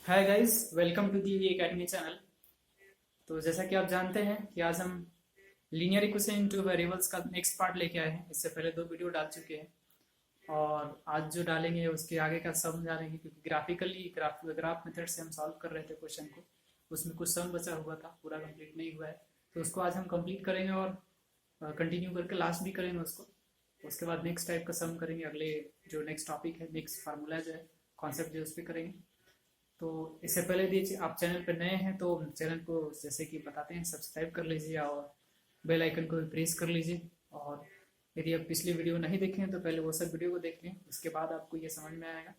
Hi guys, welcome to the academy channel. तो जैसा कि आप जानते हैं कि आज हम लीनियर इक्वेशन इनटू वेरिएबल्स का नेक्स्ट पार्ट लेके आए हैं। इससे पहले दो वीडियो डाल चुके हैं और आज जो डालेंगे उसके आगे का सम डालेंगे, क्योंकि ग्राफिकली ग्राफ मेथड से हम सॉल्व कर रहे थे क्वेश्चन को। उसमें कुछ सम बचा हुआ था, पूरा कंप्लीट नहीं हुआ है, तो उसको आज हम कंप्लीट करेंगे और कंटिन्यू करके लास्ट भी करेंगे उसको। उसके बाद नेक्स्ट टाइप का सम करेंगे, अगले जो नेक्स्ट टॉपिक है, नेक्स्ट फार्मूला जो है, कॉन्सेप्ट जो उस पर करेंगे। तो इससे पहले यदि आप चैनल पर नए हैं तो चैनल को जैसे कि बताते हैं सब्सक्राइब कर लीजिए और बेल आइकन को भी प्रेस कर लीजिए। और यदि आप पिछली वीडियो नहीं देखे हैं तो पहले वो सब वीडियो को देख लें, उसके बाद आपको ये समझ में आएगा।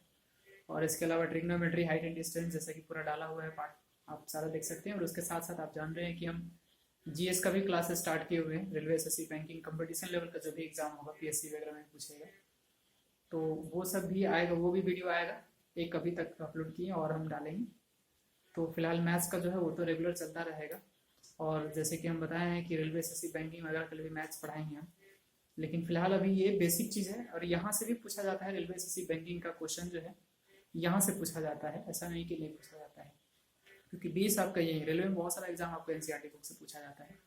और इसके अलावा ट्रिग्नोमेट्री, हाइट एंड डिस्टेंस जैसा कि पूरा डाला हुआ है पार्ट, आप सारा देख सकते हैं। और उसके साथ साथ आप जान रहे हैं कि हम जीएस का भी क्लासेस स्टार्ट किए हुए हैं। Railway SSC banking competition level का जो भी एग्जाम होगा, पीएससी वगैरह में पूछेगा, तो वो सब भी आएगा, वो भी वीडियो आएगा। एक अभी तक अपलोड किए और हम डालेंगे। तो फिलहाल मैथ्स का जो है वो तो रेगुलर चलता रहेगा। और जैसे कि हम बताए हैं कि रेलवे एसएससी बैंकिंग वगैरह के लिए भी मैथ्स पढ़ाएंगे हम, लेकिन फिलहाल अभी ये बेसिक चीज़ है। और यहाँ से भी पूछा जाता है, रेलवे एसएससी बैंकिंग का क्वेश्चन जो है यहाँ से पूछा जाता है, ऐसा नहीं कि नहीं पूछा जाता है, क्योंकि बेस आपका यही है। रेलवे में बहुत सारा एग्जाम आपको एनसीईआरटी बुक से पूछा जाता है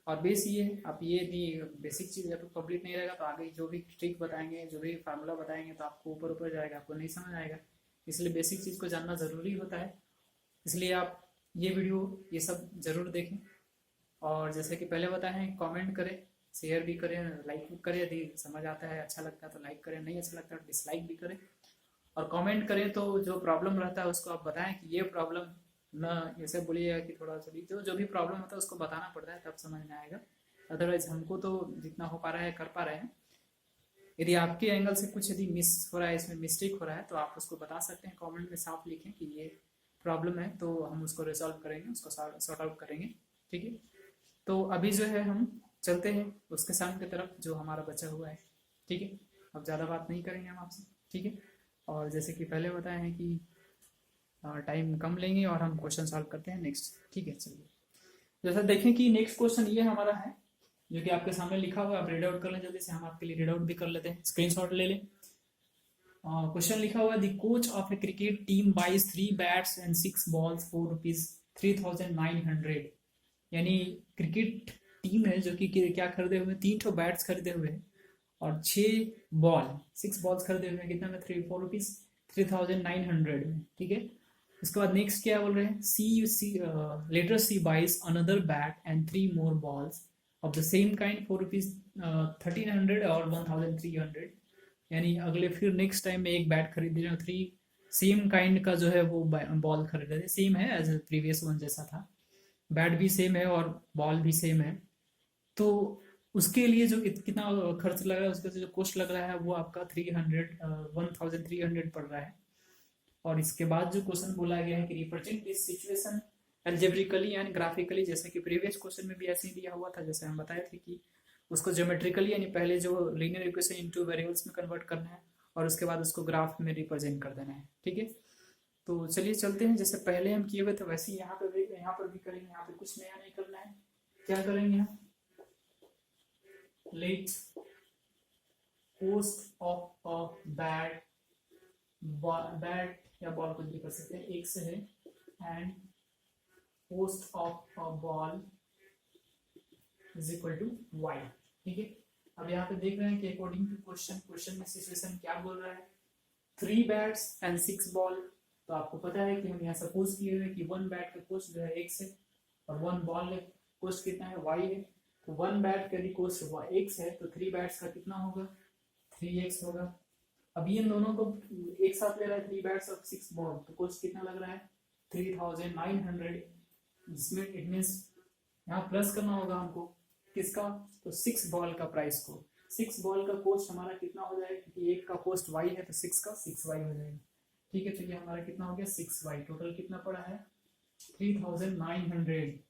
और बेस ये है। आप ये भी बेसिक चीज़ जब कंप्लीट नहीं रहेगा तो आगे जो भी ट्रिक बताएंगे, जो भी फार्मूला बताएंगे, तो आपको ऊपर ऊपर जाएगा, आपको नहीं समझ आएगा। इसलिए बेसिक चीज़ को जानना ज़रूरी होता है। इसलिए आप ये वीडियो ये सब ज़रूर देखें। और जैसे कि पहले बताया है, कमेंट करें, शेयर भी करें, लाइक भी करें। यदि समझ आता है, अच्छा लगता है तो लाइक करें, नहीं अच्छा लगता है तो डिसलाइक भी करें। और कमेंट करें तो जो प्रॉब्लम रहता है उसको आप बताएं कि ये प्रॉब्लम, ना ऐसे बोलिएगा कि थोड़ा थोड़ी, तो जो भी प्रॉब्लम होता है उसको बताना पड़ता है, तब समझ में आएगा। अदरवाइज हमको तो जितना हो पा रहा है कर पा रहे हैं। यदि आपके एंगल से कुछ यदि मिस हो रहा है, इसमें मिस्टेक हो रहा है, तो आप उसको बता सकते हैं, कमेंट में साफ लिखें कि ये प्रॉब्लम है, तो हम उसको रिजॉल्व करेंगे, उसको सॉर्ट आउट करेंगे। ठीक है, तो अभी जो है हम चलते हैं उसके सामने की तरफ जो हमारा बचा हुआ है। ठीक है, अब ज़्यादा बात नहीं करेंगे हम आपसे। ठीक है, और जैसे कि पहले बताए हैं कि टाइम कम लेंगे और हम क्वेश्चन सॉल्व करते हैं नेक्स्ट। ठीक है, चलिए जैसा देखें कि नेक्स्ट क्वेश्चन ये हमारा है, जो कि आपके सामने लिखा हुआ है। आप रीड आउट कर लें जल्दी से, हम आपके लिए रीड आउट भी कर लेते हैं, स्क्रीनशॉट ले लें। क्वेश्चन लिखा हुआ है, the coach of a cricket team buys 3 bats and 6 balls for rupees 3,900। यानी क्रिकेट टीम है जो कि क्या खरीदे हुए, 3 बैट्स खरीदे हुए हैं और 6 बॉल्स खरीदे हुए हैं, कितना में, 4 रुपीज 3,900 में। ठीक है, उसके बाद नेक्स्ट क्या बोल रहे हैं, see later C buys another bat and 3 more balls of the same kind for rupees 1,300 और 1,300। यानी अगले फिर नेक्स्ट टाइम में एक बैट खरीद रहे हो, 3 सेम काइंड का जो है वो बॉल खरीद रहे थे, सेम है एज प्रीवियस वन जैसा था, बैट भी सेम है और बॉल भी सेम है। तो उसके लिए जो कितना खर्च लग रहा है, उसका जो कॉस्ट लग रहा है वो आपका 1,300 पड़ रहा है। और इसके बाद जो क्वेश्चन बोला गया है कि represent this situation algebraically and graphically, जैसे कि प्रीवियस क्वेश्चन में भी ऐसे ही दिया हुआ था, जैसे हम बताए थे कि उसको ज्योमेट्रिकली, यानी पहले जो लीनियर इक्वेशन इनटू वेरिएबल्स में कन्वर्ट करना है और उसके बाद उसको ग्राफ में रिप्रेजेंट कर देना है। ठीक है, तो चलिए चलते हैं, जैसे पहले हम किए हुए थे वैसे ही यहाँ पर भी करेंगे। यहाँ पे कुछ नया नहीं करना है। क्या करेंगे हम, let cost of a bat, bat या बॉल कुछ भी कर सकते हैं, एक से है, and cost of a ball is equal to y. ठीक है, अब यहाँ पे देख रहे हैं कि अकॉर्डिंग टू क्वेश्चन में सिचुएशन क्या बोल रहा है, 3 बैट्स एंड 6 बॉल। तो आपको पता है कि हम यहाँ सपोज किए हुए कि 1 बैट का कोस्ट जो है x है और 1 बॉल है कोस्ट कितना है, y है। तो 1 बैट का यदि कोस्ट x है तो 3 बैट्स का कितना होगा, 3x होगा। अब इन दोनों को एक साथ ले रहा है, 3 बैट्स और 6 बॉल, तो कोस्ट कितना लग रहा है, 3,900। जिसमें इट मीन्स यहाँ प्लस करना होगा हमको, किसका, तो 6 बॉल का प्राइस को। 6 बॉल का कोस्ट हमारा कितना हो जाएगा, क्योंकि एक का कोस्ट y है तो 6 का 6y हो जाएगा। ठीक है, तो ये हमारा कितना हो गया, 6y। टोटल कितना पड़ा है, 3,900।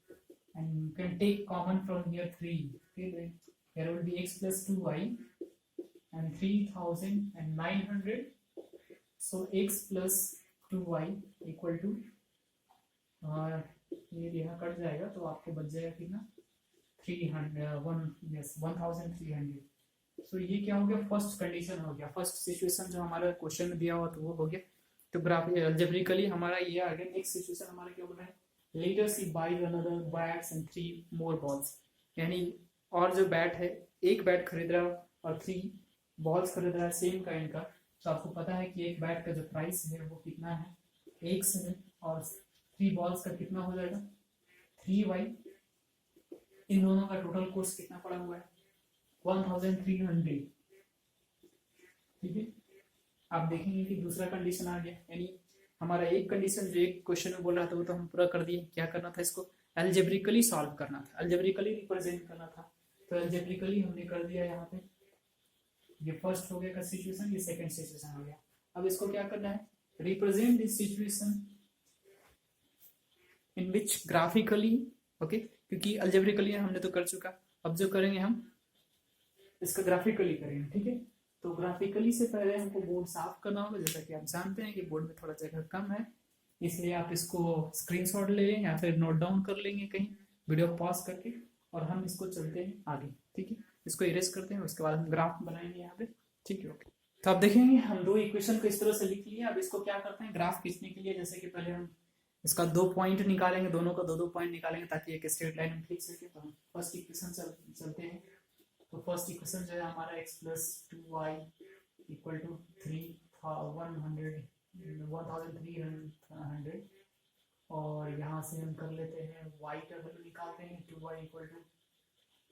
and you can take common from here 3, okay, then here will be x plus 2y and 3,900, so x plus 2y equal to, ये यहाँ कट जाएगा तो आपको बच जाएगा कितना, 1,300। सो ये क्या हो गया, फर्स्ट कंडीशन हो गया, फर्स्ट सिचुएशन जो हमारा क्वेश्चन में दिया हुआ तो वो हो गया। तो ग्राफ अलजेब्रिकली हमारा ये आ गया। नेक्स्ट सिचुएशन हमारा क्या बोल रहा है, later she buy another bats and 3 more balls, यानी और जो बैट है, एक बैट खरीद रहा है और 3 बॉल्स खरीद रहा है सेम काइंड का। तो आपको पता है कि एक बैट का जो प्राइस है वो कितना है, 1 है, और 3 बॉल्स का कितना हो जाएगा 3y। इन दोनों का टोटल कॉस्ट कितना पड़ा हुआ है 1300। ठीक है, आप देखेंगे कि दूसरा कंडीशन आ गया, यानी हमारा एक कंडीशन जो एक क्वेश्चन में बोल रहा था वो तो हम पूरा कर दिए। क्या करना था, इसको अलजेब्रिकली सॉल्व करना था, अलजेब्रिकली रिप्रेजेंट करना था। तो अलजेब्रिकली हमने कर दिया यहाँ पे। ये फर्स्ट हो गया का सिचुएशन, ये सेकंड सिचुएशन हो गया। अब इसको क्या करना है, represent this situation in which graphically, okay, क्योंकि अलजेब्रिकली हमने तो कर चुका। अब जो करेंगे हम इसका ग्राफिकली करेंगे। ठीक है, तो ग्राफिकली से पहले हमको बोर्ड साफ करना होगा। जैसा कि आप जानते हैं कि बोर्ड में थोड़ा जगह कम है, इसलिए आप इसको स्क्रीनशॉट ले लें या फिर नोट डाउन कर लेंगे कहीं वीडियो पॉज करके, और हम इसको चलते हैं आगे। ठीक है, इसको इरेज करते हैं, उसके बाद हम ग्राफ बनाएंगे यहाँ पे। ठीक है, ओके। तो आप देखेंगे हम दो इक्वेशन को इस तरह से लिख लिए। अब इसको क्या करते हैं, ग्राफ खींचने के लिए जैसे कि पहले हम इसका 2 पॉइंट निकालेंगे, दोनों का 2-2 पॉइंट निकालेंगे ताकि एक स्ट्रेट लाइन में खींच सके। तो हम फर्स्ट इक्वेशन चलते हैं। तो फर्स्ट इक्वेशन जो है हमारा x plus 2y equal to 1300, और यहाँ से हम कर लेते हैं y का वैल्यू निकालते हैं। 2y equal to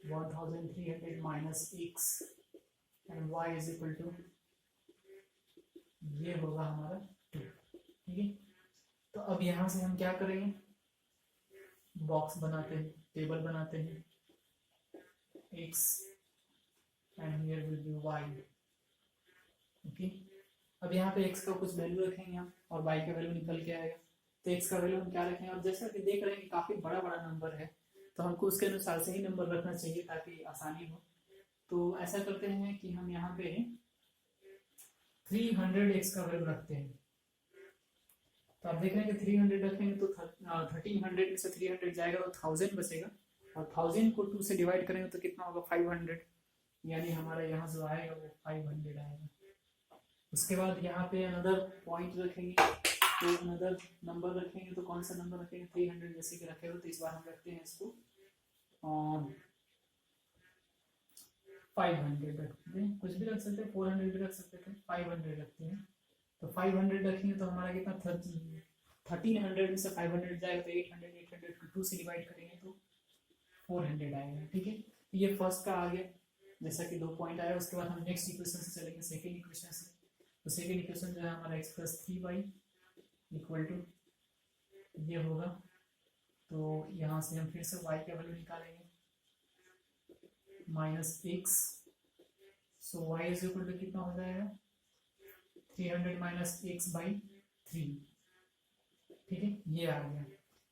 1300 minus x and y is equal to, ये होगा हमारा 2। ठीक है, तो अब यहाँ से हम क्या करेंगे, बॉक्स बनाते हैं, टेबल बनाते हैं, x and here will be y। Okay, अब यहाँ पे x का कुछ वैल्यू रखेंगे हम और y का वैल्यू निकल के आएगा। तो x का वैल्यू हम क्या रखेंगे, अब जैसा कि देख रहे हैं कि काफी बड़ा बड़ा नंबर है, तो हमको उसके अनुसार से ही नंबर रखना चाहिए ताकि आसानी हो। तो ऐसा करते हैं कि हम यहाँ पे 300x का वैल्यू रखते हैं। तो आप देख रहे हैं कि 300 रखेंगे तो 1300 में से 300 जाएगा तो 1000 बचेगा, और 1000 को 2 से डिवाइड करेंगे तो कितना होगा 500, यानी हमारा यहाँ जो आएगा वो 500 आएगा। उसके बाद यहाँ पे अनदर पॉइंट रखेंगे, तो अनदर नंबर रखेंगे। तो कौन सा नंबर रखेंगे, 300 जैसे कि रखे हो, तो इस बार हम रखते हैं इसको 500 रखते हैं, कुछ भी रख सकते हैं, 400 भी रख सकते थे, 500 रखते हैं। तो 500 रखेंगे तो हमारा कितना 1300 में से 500 जाएगा तो 800 को 2 से डिवाइड करेंगे तो 400 आएगा। ठीक है, ये फर्स्ट का आ गया, जैसा कि 2 पॉइंट आया। उसके बाद हम नेक्स्ट इक्वेशन से चलेंगे, सेकेंड इक्वेशन से। तो सेकेंड इक्वेशन जो है हमारा x plus 3y equal to ये होगा। तो यहाँ से हम फिर से y का वैल्यू निकालेंगे, minus x, so y is equal to कितना हो जाएगा 300 माइनस x बाई 3। ठीक है, ये आ गया।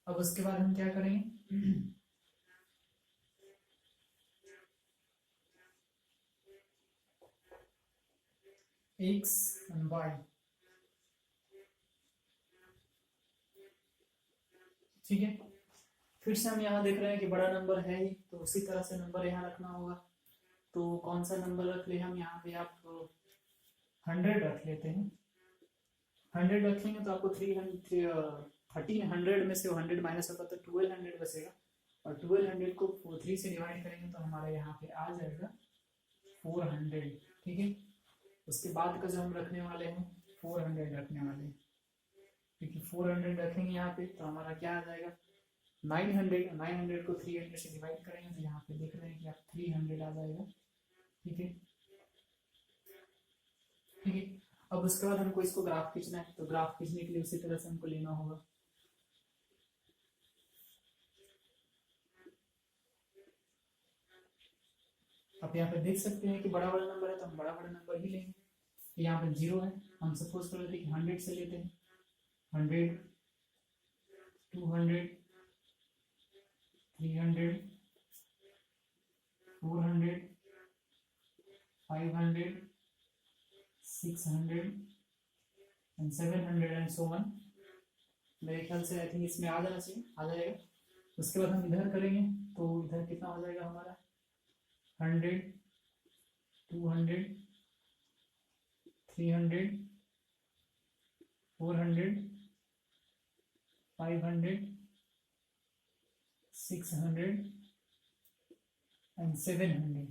अब उसके बाद हम क्या करेंगे, x and y। ठीक है, फिर से हम यहाँ देख रहे हैं कि बड़ा नंबर है ही, तो उसी तरह से नंबर यहाँ रखना होगा। तो कौन सा नंबर रख ले हम यहाँ पे, आप 100 रख लेते हैं। 100 रखेंगे तो आपको 1300 में से 100 माइनस होगा तो 1200 बचेगा, और 1200 को 3 से डिवाइड करेंगे तो हमारा यहाँ पे आ जाएगा 400। ठीक है, उसके बाद का जो हम रखने वाले हैं 400 रखने वाले हैं, क्योंकि 400 रखेंगे यहाँ पे तो हमारा क्या आ जाएगा 900 को 300 से डिवाइड करेंगे तो यहाँ पे देख रहे हैं कि आप 300 आ जाएगा। ठीक है, ठीक है। अब उसके बाद हमको इसको ग्राफ खींचना है, तो ग्राफ खींचने के लिए उसी तरह से हमको लेना होगा। आप यहाँ पे देख सकते हैं कि बड़ा बड़ा नंबर है तो हम बड़ा बड़ा नंबर ही लेंगे। यहाँ पे 0 है, हम सपोज कर लेते हैं कि 100 से लेते हैं, 100, 200, 300, 400, 500, 600 एंड 700 एंड सो ऑन। मेरे ख्याल से आई थिंक इसमें आ जाना चाहिए, आ जाएगा। उसके बाद हम इधर करेंगे तो इधर कितना हो जाएगा हमारा 100, 200, 300, 400, 500, 600 एंड 700।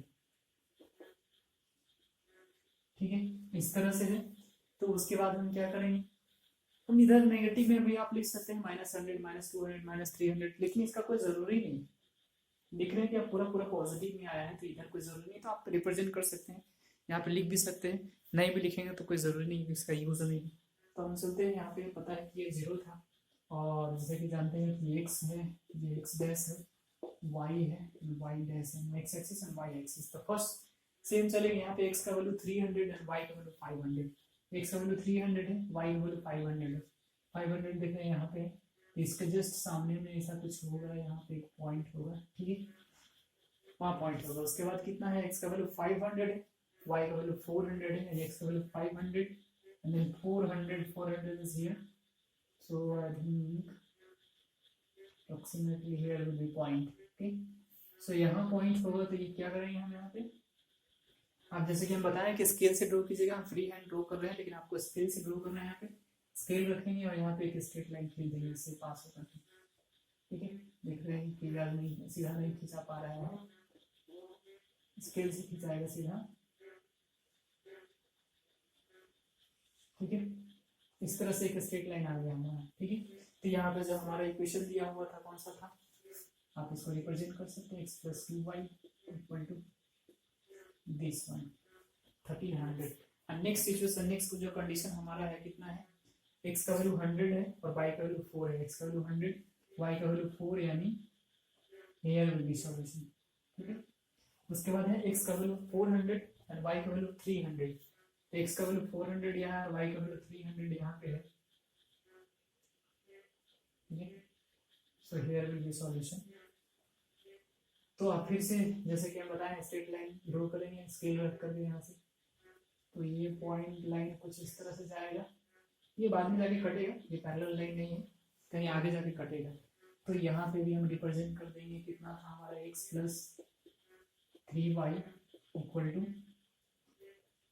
ठीक है, इस तरह से है। तो उसके बाद हम क्या करेंगे, हम इधर नेगेटिव में भी आप लिख सकते हैं -100, -200, -300, लेकिन इसका कोई जरूरी नहीं। लिख रहे हैं कि आप पूरा पूरा पॉजिटिव में आया है तो इधर कोई जरूरी नहीं, तो आप रिप्रेजेंट कर सकते हैं, यहाँ पे लिख भी सकते हैं। नहीं भी लिखेंगे तो कोई जरूरी नहीं, इसका यूज नहीं। तो हम चलते हैं, यहाँ पे पता है कि ये 0 था, और जैसे कि जानते हैं कि x है, ये x डैश है, y है, y डैश है, x axis and y axis. तो फर्स्ट सेम चलेगा, यहाँ पे x का वैल्यू 300 एंड y का वैल्यू 500। x का वैल्यू 300 है, y का वैल्यू 500 है। 500 देख रहे हैं यहाँ पे, इसके जस्ट सामने में ऐसा कुछ होगा, यहाँ पे एक पॉइंट होगा, ठीक है, वहाँ पॉइंट होगा। उसके बाद कितना है, x का वैल्यू 500 है, y का वैल्यू 400 है, and x का value 500 and then 400 is here, so I think approximately here will be point, okay, so यहाँ पॉइंट होगा। तो ये क्या करेंगे हम यहाँ पे, आप जैसे कि हम बताएं कि स्केल से ड्रॉ कीजिएगा, हम फ्री हैंड ड्रॉ कर रहे हैं, लेकिन आपको स्केल से ड्रॉ करना है। यहाँ पे स्केल रखेंगे और यहाँ पे एक स्ट्रेट लाइन खींच देंगे, इससे पास होकर के, ठीक है। देख रहे हैं कि यार नहीं, सीधा नहीं खींचा पा रहा है, स्केल से खिंचाएगा सीधा, ठीक है। इस तरह से एक स्ट्रेट लाइन आ गया हमारा, ठीक है। तो यहाँ पे जो हमारा इक्वेशन दिया हुआ था कौन सा था, आप इसको रिप्रेजेंट कर सकते हैं, x + 2y = दिस वन 1300। और नेक्स्ट सिचुएशन, नेक्स्ट जो कंडीशन हमारा है कितना है, x का वैल्यू 100 है और y का वैल्यू 4 है, x का वैल्यू 100, y का वैल्यू 4, यानी हियर विल बी सॉल्यूशन, ठीक है। उसके बाद है x का वैल्यू 400 और y का वैल्यू 300। तो x का वैल्यू 400 यहाँ है, y का वैल्यू 300 यहाँ पे है, ठीक है। So here will be solution. तो आप फिर से जैसे कि हम बताएं स्ट्रेट लाइन ड्रॉ करेंगे, स्केल रख करके यहाँ से, तो ये पॉइंट लाइन कुछ इस तरह से जाएगा, ये बाद में जाके कटेगा, ये पैरेलल लाइन नहीं है, कहीं आगे जाके कटेगा। तो यहाँ पे भी हम रिप्रेजेंट कर देंगे, कितना था हमारा, x + 3y =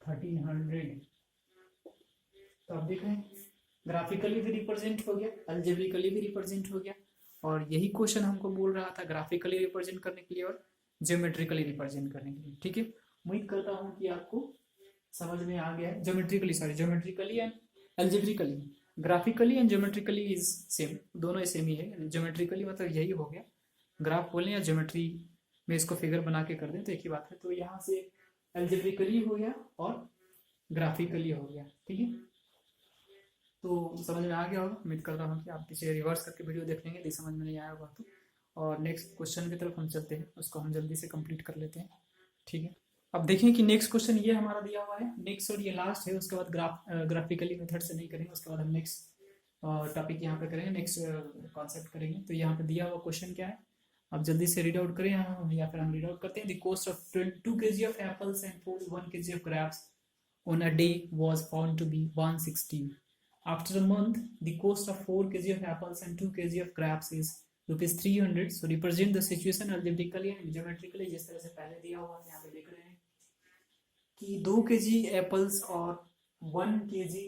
1300। तो आप देख रहे हैं ग्राफिकली भी रिप्रेजेंट हो गया, अल्जेब्रिकली भी रिप्रेजेंट हो गया, और यही क्वेश्चन हमको बोल रहा था ग्राफिकली रिप्रेजेंट करने के लिए और ज्योमेट्रिकली रिप्रेजेंट करने के लिए, ठीक है। उम्मीद करता हूँ कि आपको समझ में आ गया है। Geometrically and algebraically, graphically and geometrically is same, दोनों सेम ही है। ज्योमेट्रिकली मतलब यही हो गया, ग्राफ बोलें या ज्योमेट्री में इसको फिगर बना के कर दें तो एक ही बात है। तो यहाँ से अल्जेब्रिकली हो गया और ग्राफिकली हो गया, ठीक है। तो समझ में आ गया होगा, उम्मीद करता हूँ कि आप पीछे रिवर्स करके वीडियो देख लेंगे, यदि समझ में नहीं आया होगा तो। और नेक्स्ट क्वेश्चन की तरफ हम चलते हैं, उसको हम जल्दी से कंप्लीट कर लेते हैं, ठीक है। अब देखिए कि नेक्स्ट क्वेश्चन ये हमारा दिया हुआ है, नेक्स्ट और ये लास्ट है, उसके बाद ग्राफिकली मेथड से नहीं करेंगे, उसके बाद हम नेक्स्ट टॉपिक यहाँ पे करेंगे, नेक्स्ट कॉन्सेप्ट करेंगे। तो यहाँ पे दिया हुआ क्वेश्चन क्या है, आप जल्दी से रीड आउट करें या फिर हम रीड आउट करते हैं। The cost of 2 kg of apples and 1 kg of grapes on a day was found to be 160. After a month, the cost of 4 kg of apples and 2 kg of grapes is rupees 300. So represent the situation algebraically and geometrically, जिस तरह से पहले दिया हुआ है। यहाँ पे देख रहे हैं कि 2 kg एप्पल्स और 1 kg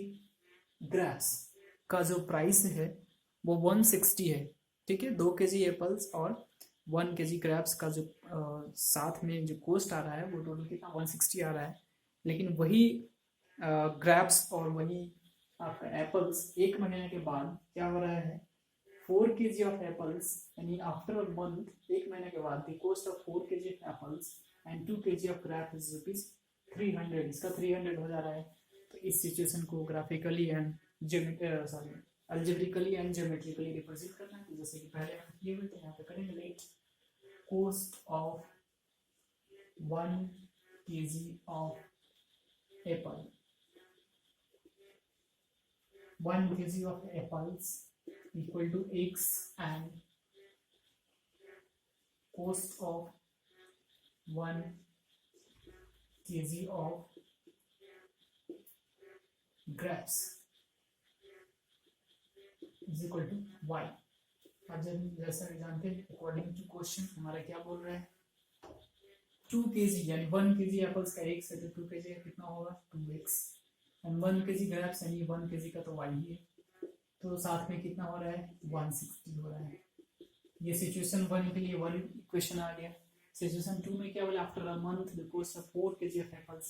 ग्रेप्स का जो प्राइस है वो 160 है, ठीक है। 2 kg एप्पल्स और 1 kg ग्रेप्स का जो साथ में जो कॉस्ट आ रहा है वो टोटल कितना 160 आ रहा है। लेकिन वही ग्रेप्स और वही आपका एप्पल्स एक महीने के बाद क्या हो रहा है, 4 kg ऑफ एप्पल्स, यानी आफ्टर अ मंथ, एक महीने के बाद, the cost of 4 kg of apples and 2 kg of grapes is rupees 300, इसका 300 हो जा रहा है। तो इस सिचुएशन को graphically and algebraically and geometrically represent करना है। तो जैसे कि पहले हम किए हुए थे, यहाँ पे करेंगे, let cost of 1 kg of apple, 1 kg of apples equal to x and cost of 1 kg of grapes is equal to y। अब जैसा जानते हैं अकॉर्डिंग टू क्वेश्चन हमारा क्या बोल रहा है, 2 kg यानी 1 kg एप्पल्स का x है तो 2 kg का कितना होगा 2x, और 1 kg ग्रेप्स यानी 1 kg का तो y ही है, तो साथ में कितना हो रहा है 160 हो रहा है। ये सिचुएशन 1 के लिए 1 इक्वेशन आ गया। सिचुएशन 2 में क्या बोला, after a month the cost of 4 kg of apples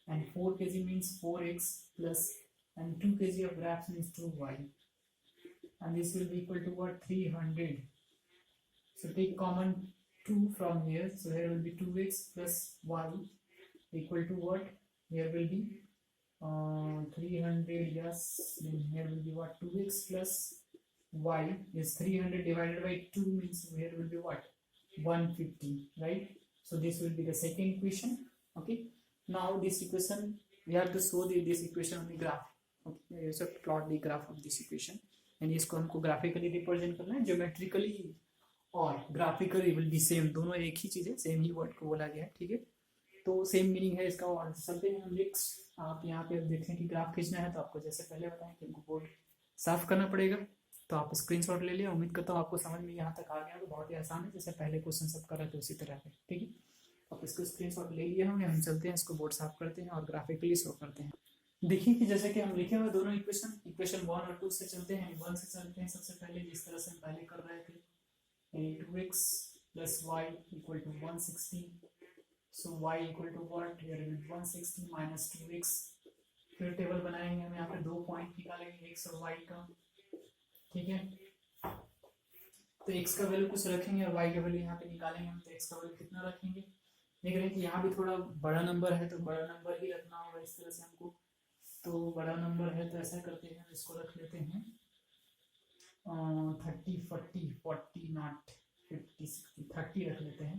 and 4 kg means 4x plus and 2 kg of grapes means 2y and this will be equal to what, 300. So take common 2 from here, so here will be 2x plus y equal to what, here will be 300, yes, then here will be what, 2x plus y is 300 divided by 2 means here will be what, 150, right? So this will be the second equation. Okay, now this equation we have to show this equation on the graph. Okay, you have to plot the graph of this equation and इसको हमको graphically represent करना है। Geometrically और graphically will be same, दोनों एक ही चीज है, same ही word को बोला गया है, ठीक है, तो सेम मीनिंग है इसका। और चलते हैं हम नेक्स्ट। आप यहाँ पे देखें कि ग्राफ खींचना है तो आपको जैसे पहले बताएं कि हमको बोर्ड साफ करना पड़ेगा, तो आप स्क्रीनशॉट ले लिया। उम्मीद करता हूँ आपको समझ में यहाँ तक आ गया, तो बहुत ही आसान है, जैसे पहले क्वेश्चन सब कर रहे थे उसी तरह है, ठीक है। आप इसको स्क्रीनशॉट ले लिए होंगे, हम चलते हैं इसको बोर्ड साफ करते हैं और ग्राफिकली शो करते हैं। देखिए कि जैसे कि हम लिखे हुए दोनों इक्वेशन 1 और 2 से चलते हैं। 1 से चलते हैं सबसे पहले, जिस तरह से हम पहले कर रहे थे, 2x plus y equal to 160, so y equal to what, here will be 160 minus 2x। फिर टेबल बनाएंगे, हम यहाँ पे 2 पॉइंट निकालेंगे x और y का, ठीक है। तो x का वैल्यू कुछ रखेंगे और y का वैल्यू यहाँ पे निकालेंगे हम, तो x का वैल्यू कितना रखेंगे, देख रहे हैं कि यहाँ भी थोड़ा बड़ा नंबर है तो बड़ा नंबर ही रखना होगा इस तरह से हमको। तो बड़ा नंबर है तो ऐसा करते हैं, इसको रख लेते हैं 30 40 40 नॉट 50 60 30 रख लेते हैं।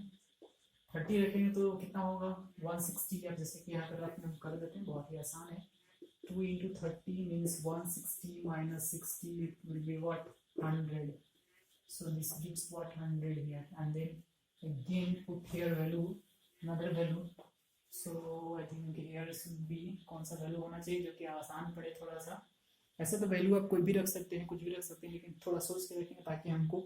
30 रखेंगे तो कितना होगा 160, अब जैसे कि यहाँ पर रख हम कर देते हैं, बहुत ही आसान है। 2 into 30 means 160 minus 60 it will be what, 100, so this gives what, 100 here, and then again put here value, another value, so I think here should be कौन सा वैल्यू होना चाहिए जो कि आसान पड़े थोड़ा सा। ऐसे तो वैल्यू आप कोई भी रख सकते हैं, कुछ भी रख सकते हैं, लेकिन थोड़ा सोच के रखेंगे ताकि हमको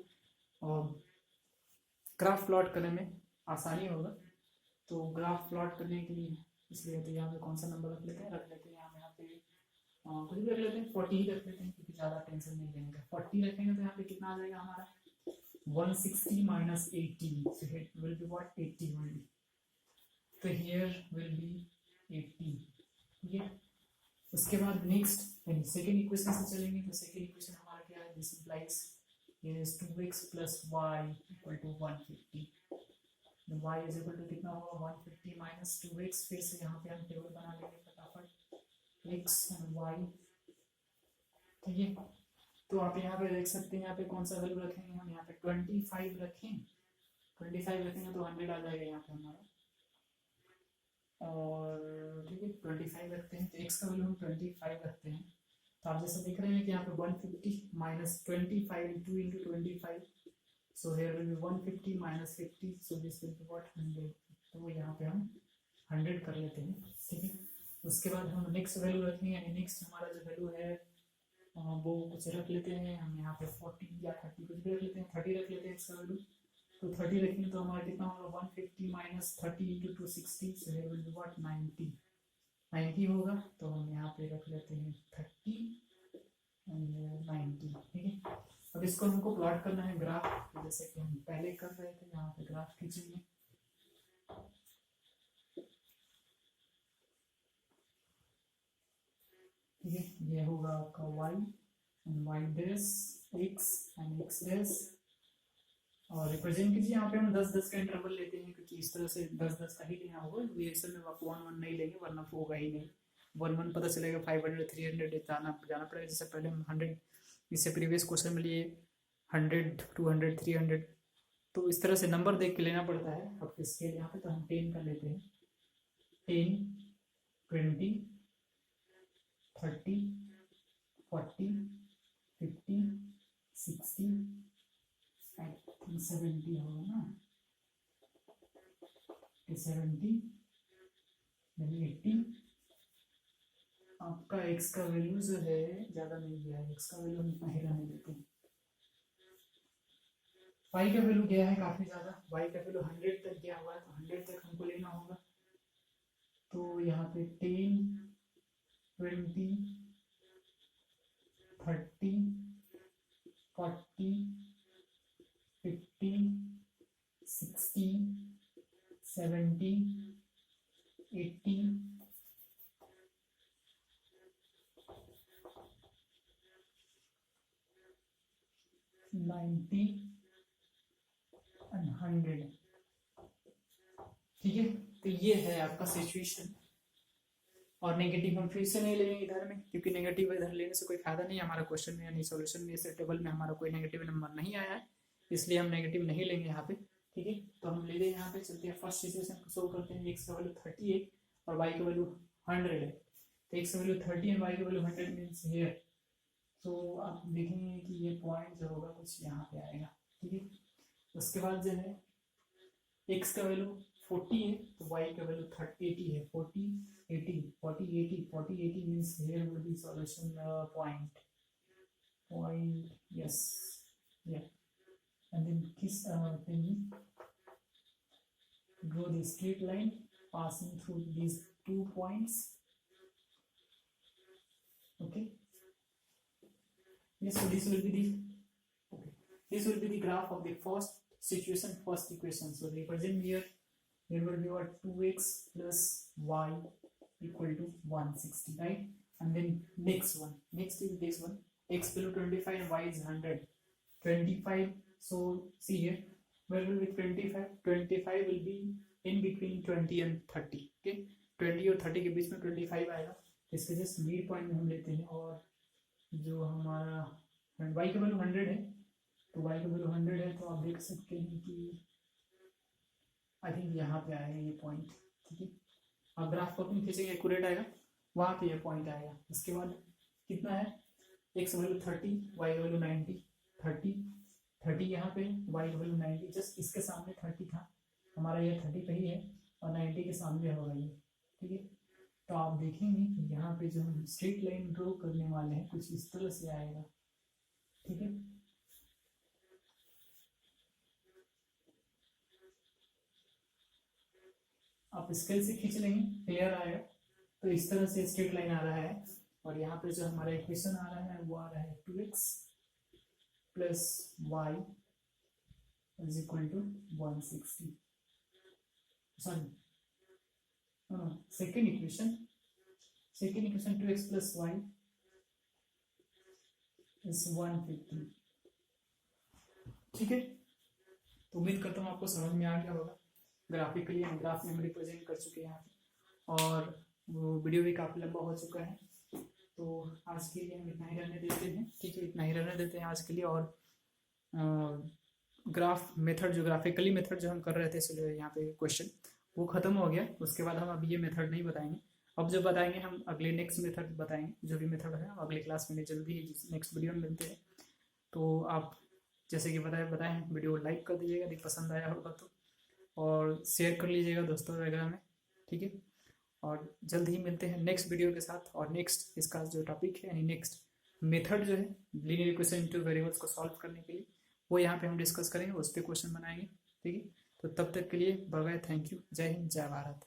ग्राफ प्लॉट करने में आसानी होगा। तो ग्राफ प्लॉट करने के लिए इसलिए तो यहाँ पे कौन सा नंबर रख लेते हैं, यहाँ पे कुछ भी रख लेते हैं, 40 ही रख लेते हैं क्योंकि ज़्यादा टेंशन नहीं लेंगे। 40 रखेंगे तो यहाँ पे कितना आ जाएगा हमारा 160 minus 80, so it will be what, 80 only, तो here will be 80, ठीक है। उसके बाद नेक्स्ट सेकेंड इक्वेशन से चलेंगे, तो सेकेंड इक्वेशन हमारा क्या है, this implies is 2x plus y equal to 150, y is equal to कितना होगा 150 minus 2x, फिर से यहाँ पे हम टेबल बना लेंगे फटाफट, x and y, ठीक है। तो आप यहाँ पे देख सकते हैं, यहाँ पे कौन सा वैल्यू रखेंगे हम, यहाँ पे 25 रखें, 25 रखेंगे तो 100 आ जाएगा यहाँ पे हमारा, और ठीक है 25 रखते हैं, तो x का वैल्यू हम 25 रखते हैं। तो आप जैसे देख रहे हैं कि यहाँ पे 150 minus 25 2 into 25, so here will be 150 minus 50, so this will be what, 100, तो यहाँ पे हम 100 कर लेते हैं, ठीक है। उसके बाद हम नेक्स्ट वैल्यू रखेंगे, नेक्स्ट हमारा जो वैल्यू है वो कुछ रख लेते हैं हम यहाँ पे 40 या 30 कुछ भी रख लेते हैं, 30 रख लेते हैं इसका वैल्यू। तो 30 रखेंगे तो हमारा कितना होगा 150 minus 30 into 260, so here will be what, 90 होगा। तो हम यहाँ पे रख लेते हैं 30 और 90, ठीक है। अब इसको हमको प्लॉट करना है ग्राफ, तो जैसे कि हम पहले कर रहे थे, यहाँ पे ग्राफ खींचेंगे, ठीक है। ये होगा आपका y and y dash, x and x dash, और रिप्रेजेंट कीजिए। यहाँ पे हम 10-10 का इंटरवल लेते हैं क्योंकि इस तरह से 10-10 का ही लेना होगा, रिएक्शन में आप 1-1 नहीं लेंगे वरना होगा ही नहीं, 1-1 पता चलेगा 500 300 जाना पड़ेगा। जैसे पहले हम 100, इससे प्रीवियस क्वेश्चन में लिए 100 200 300, तो इस तरह से नंबर देख के लेना पड़ता है। अब स्केल यहाँ पे तो हम 10 का लेते हैं, 10 20 30 40 50 60 70 होगा ना, 70 80। आपका x का वैल्यू जो है ज्यादा नहीं गया है, x का वैल्यू हम इतना ही रहने देते हैं। y का वैल्यू गया है काफी ज्यादा, y का वैल्यू 100 तक गया हुआ है, तो 100 तक हमको लेना होगा। तो यहाँ पे 10 20 30, 40, 50, 60, 70, 80, 90 and 100। ठीक है, तो ये है आपका सिचुएशन। और नेगेटिव हम फिर से नहीं लेंगे इधर में, क्योंकि नेगेटिव इधर लेने से कोई फायदा नहीं। हमारा क्वेश्चन में यानी सॉल्यूशन में से टेबल में हमारा कोई नेगेटिव नंबर नहीं आया है, इसलिए हम नेगेटिव नहीं लेंगे यहाँ पे। ठीक है, तो हम ले लें यहाँ पे। चलते हैं फर्स्ट सिचुएशन को सोल्व करते हैं। एक्स का वैल्यू 30 है और वाई का वैल्यू 100 है। तो एक्स का वैल्यू 30 एंड वाई का वैल्यू 100 मीन्स हियर। तो आप देखेंगे कि ये पॉइंट जो होगा कुछ यहाँ पे आएगा। ठीक है, उसके बाद जो है एक्स का वैल्यू 40 है तो वाई का वैल्यू 80 है। 40 80 40 80 40 80 means here will be solution point yes, yeah, and then draw the straight line passing through these 2 points. Okay, yes, so this will be the graph of the first situation, first equation. So represent here will be what 2x plus y equal to 160, right? And then next is this one, x below 25 and y is 100. 25, so see here where will be 25 will be in between 20 and 30. okay, 20 और 30 के बीच में 25 आएगा। इसके just mid point में हम लेते हैं। और जो हमारा y का वैल्यू 100 है तो y का वैल्यू 100 है, तो आप देख सकते हैं कि आई थिंक यहाँ पे आएगा ये पॉइंट। ठीक है, आप ग्राफ को अपनी खींचेंगे एक्यूरेट आएगा, वहाँ पे ये पॉइंट आएगा। इसके बाद कितना है, एक्स वैल्यू 30, वाई वैल्यू 90। 30 यहाँ पे, वाई वैल्यू 90, जस्ट इसके सामने 30 था हमारा, ये 30 पे ही है और 90 के सामने होगा ये। ठीक है, तो आप देखेंगे कि यहाँ पे जो हम स्ट्रेट लाइन ड्रॉ करने वाले हैं कुछ इस तरह से आएगा। ठीक है, आप स्केल से खींच लेंगे, क्लियर आएगा। तो इस तरह से स्ट्रेट लाइन आ रहा है और यहाँ पे जो हमारा इक्वेशन आ रहा है वो आ रहा है 2x plus y is equal to 160। Sorry, second equation 2x plus y is 150। ठीक है, तो उम्मीद करता हूँ आपको समझ में आ गया होगा। ग्राफिकली हम ग्राफ में रिप्रेजेंट कर चुके हैं यहाँ पे, और वो वीडियो भी काफ़ी लंबा हो चुका है। तो आज के लिए हम इतना ही रहने देते हैं। ठीक है, इतना ही रहने देते हैं आज के लिए। और ग्राफ मेथड जो ग्राफिकली मेथड जो हम कर रहे थे यहाँ पे क्वेश्चन, वो ख़त्म हो गया। उसके बाद हम अभी ये मेथड नहीं बताएंगे। अब जो बताएंगे हम अगले नेक्स्ट मेथड बताएंगे, जो भी मेथड है अगले क्लास में जल्दी ही नेक्स्ट वीडियो में मिलते हैं। तो आप जैसे कि बताएं वीडियो को लाइक कर दीजिएगा यदि पसंद आया होगा तो, और शेयर कर लीजिएगा दोस्तों वगैरह में। ठीक है, और जल्द ही मिलते हैं नेक्स्ट वीडियो के साथ। और नेक्स्ट इसका जो टॉपिक है यानी नेक्स्ट मेथड जो है लीनियर इक्वेशन इनटू वेरिएबल्स को सॉल्व करने के लिए, वो यहाँ पे हम डिस्कस करेंगे, उस पर क्वेश्चन बनाएंगे। ठीक है, तो तब तक के लिए बाय बाय, थैंक यू, जय हिंद, जय भारत।